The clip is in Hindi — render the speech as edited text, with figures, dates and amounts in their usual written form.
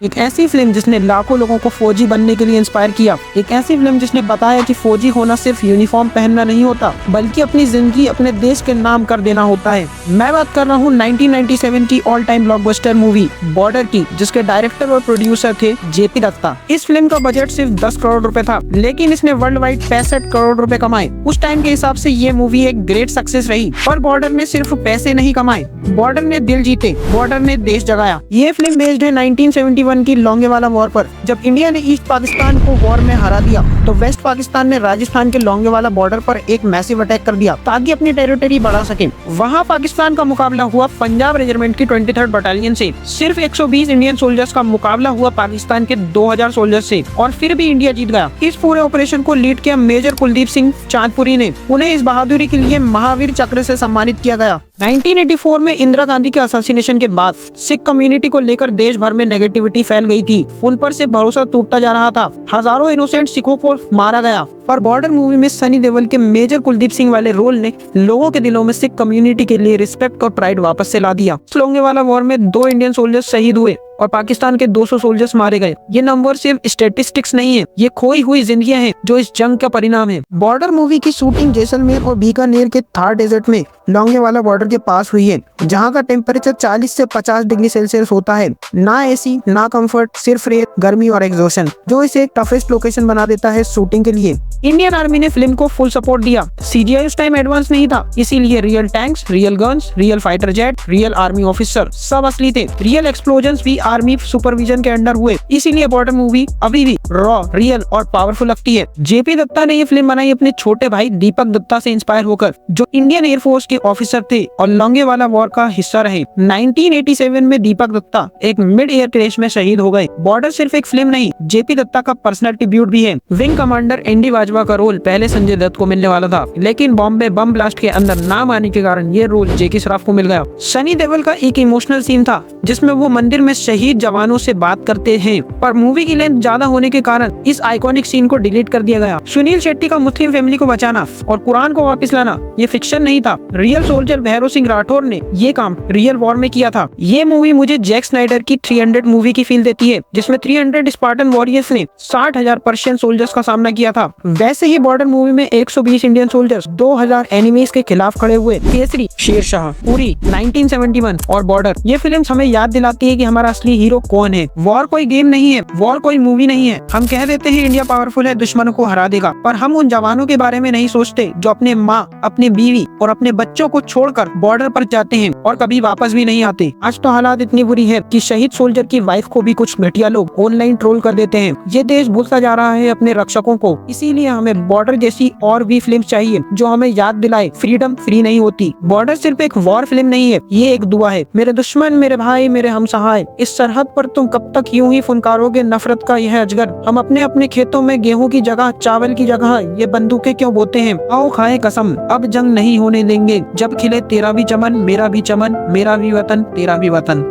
एक ऐसी फिल्म जिसने लाखों लोगों को फौजी बनने के लिए इंस्पायर किया। एक ऐसी फिल्म जिसने बताया कि फौजी होना सिर्फ यूनिफॉर्म पहनना नहीं होता, बल्कि अपनी जिंदगी अपने देश के नाम कर देना होता है। मैं बात कर रहा हूँ 1997 की all time blockbuster movie border की, जिसके डायरेक्टर और प्रोड्यूसर थे जेपी दत्ता। इस फिल्म का बजट सिर्फ 10 करोड़ रुपए था, लेकिन इसने वर्ल्ड वाइड 65 करोड़ रुपए कमाए। उस टाइम के हिसाब से ये मूवी एक ग्रेट सक्सेस रही। पर बॉर्डर ने सिर्फ पैसे नहीं कमाए, बॉर्डर ने दिल जीते, बॉर्डर ने देश जगाया। ये फिल्म बेस्ड है 1971 की लोंगेवाला वॉर पर। जब इंडिया ने ईस्ट पाकिस्तान को वॉर में हरा दिया, तो वेस्ट पाकिस्तान ने राजस्थान के लोंगेवाला बॉर्डर पर एक मैसिव अटैक कर दिया ताकि अपनी टेरिटरी बढ़ा सके। वहाँ पाकिस्तान का मुकाबला हुआ पंजाब रेजिमेंट की 23rd बटालियन से। सिर्फ 120 इंडियन सोल्जर्स का मुकाबला हुआ पाकिस्तान के 2000 सोल्जर्स से, और फिर भी इंडिया जीत गया। इस पूरे ऑपरेशन को लीड किया मेजर कुलदीप सिंह चांदपुरी ने। उन्हें इस बहादुरी के लिए महावीर चक्र से सम्मानित किया गया। 1984 में इंदिरा गांधी के असैसिनेशन के बाद सिख कम्युनिटी को लेकर देश भर में नेगेटिविटी फैल गई थी। उन पर से भरोसा टूटता जा रहा था। हजारों इनोसेंट सिखों को मारा गया। पर बॉर्डर मूवी में सनी देओल के मेजर कुलदीप सिंह वाले रोल ने लोगों के दिलों में सिख कम्युनिटी के लिए रिस्पेक्ट और प्राइड वापस से ला दिया। लोंगेवाला वॉर में 2 इंडियन सोल्जर्स शहीद हुए और पाकिस्तान के 200 सोल्जर्स मारे गए। ये नंबर सिर्फ स्टेटिस्टिक्स नहीं है, ये खोई हुई जिंदगियां हैं जो इस जंग का परिणाम है। बॉर्डर मूवी की शूटिंग जैसलमेर और बीकानेर के थार डेजर्ट में लोंगेवाला बॉर्डर के पास हुई है, जहां का टेम्परेचर 40 से 50 डिग्री सेल्सियस होता है। ना एसी ना कंफर्ट, सिर्फ रेत, गर्मी और एग्जॉशन, जो इसे एक टफेस्ट लोकेशन बना देता है शूटिंग के लिए। इंडियन आर्मी ने फिल्म को फुल सपोर्ट दिया। सीजीआई उस टाइम एडवांस नहीं था, इसीलिए real tanks, real guns, real fighter jet, real army officer सब असली थे। रियल एक्सप्लोजन्स भी आर्मी सुपरविजन के अंडर हुए, इसीलिए बॉर्डर मूवी अभी भी रॉ, रियल और पावरफुल लगती है। जेपी दत्ता ने ये फिल्म बनाई अपने छोटे भाई दीपक दत्ता से इंस्पायर होकर, जो इंडियन एयरफोर्स के ऑफिसर थे और लोंगेवाला वॉर का हिस्सा रहे। 1987 में दीपक दत्ता एक मिड एयर क्रैश में शहीद हो गए। बॉर्डर सिर्फ एक फिल्म नहीं, जेपी दत्ता का पर्सनल ट्रिब्यूट भी है। विंग कमांडर एनडी बाजवा का रोल पहले संजय दत्त को मिलने वाला था, लेकिन बॉम्बे बम ब्लास्ट के अंदर नाम आने के कारण ये रोल जैकी श्रॉफ को मिल गया। सनी देओल का एक इमोशनल सीन था जिसमें वो मंदिर में शहीद जवानों से बात करते हैं, पर मूवी की लेंथ ज्यादा होने के कारण इस आइकॉनिक सीन को डिलीट कर दिया गया। सुनील शेट्टी का मुस्लिम फैमिली को बचाना और कुरान को वापस लाना ये फिक्शन नहीं था। रियल सोल्जर भैरव सिंह राठौर ने ये काम रियल वॉर में किया था। ये मूवी मुझे जैक स्नाइडर की 300 मूवी की फील देती है, जिसमें 300 स्पार्टन वॉरियर्स ने 60,000 पर्शियन सोल्जर्स का सामना किया था। वैसे ही बॉर्डर मूवी में 120 इंडियन सोल्जर्स 2000 एनिमीज के खिलाफ खड़े हुए। केसरी, शेरशाह, उरी, 1971 और बॉर्डर, ये फिल्म हमें याद दिलाती है कि हमारा असली हीरो कौन है। वॉर कोई गेम नहीं है, वॉर कोई मूवी नहीं है। हम कह देते हैं इंडिया पावरफुल है, दुश्मनों को हरा देगा, पर हम उन जवानों के बारे में नहीं सोचते जो अपने माँ, अपने बीवी और अपने बच्चों को छोड़कर बॉर्डर पर जाते हैं और कभी वापस भी नहीं आते। आज तो हालात इतनी बुरी है कि शहीद सोल्जर की वाइफ को भी कुछ घटिया लोग ऑनलाइन ट्रोल कर देते हैं। ये देश भूलता जा रहा है अपने रक्षकों को, इसीलिए हमें बॉर्डर जैसी और भी फिल्म चाहिए जो हमें याद दिलाए फ्रीडम फ्री नहीं होती। बॉर्डर सिर्फ एक वॉर फिल्म नहीं है, ये एक दुआ है। मेरे दुश्मन, मेरे भाई, मेरे हमसहाय, इस सरहद पर तुम कब तक यूं ही फुनकारोगे नफरत का यह अजगर। हम अपने अपने खेतों में गेहूं की जगह, चावल की जगह ये बंदूकें क्यों बोते हैं। आओ खाए कसम, अब जंग नहीं होने देंगे। जब खिले तेरा भी चमन, मेरा भी चमन, मेरा भी वतन, तेरा भी वतन।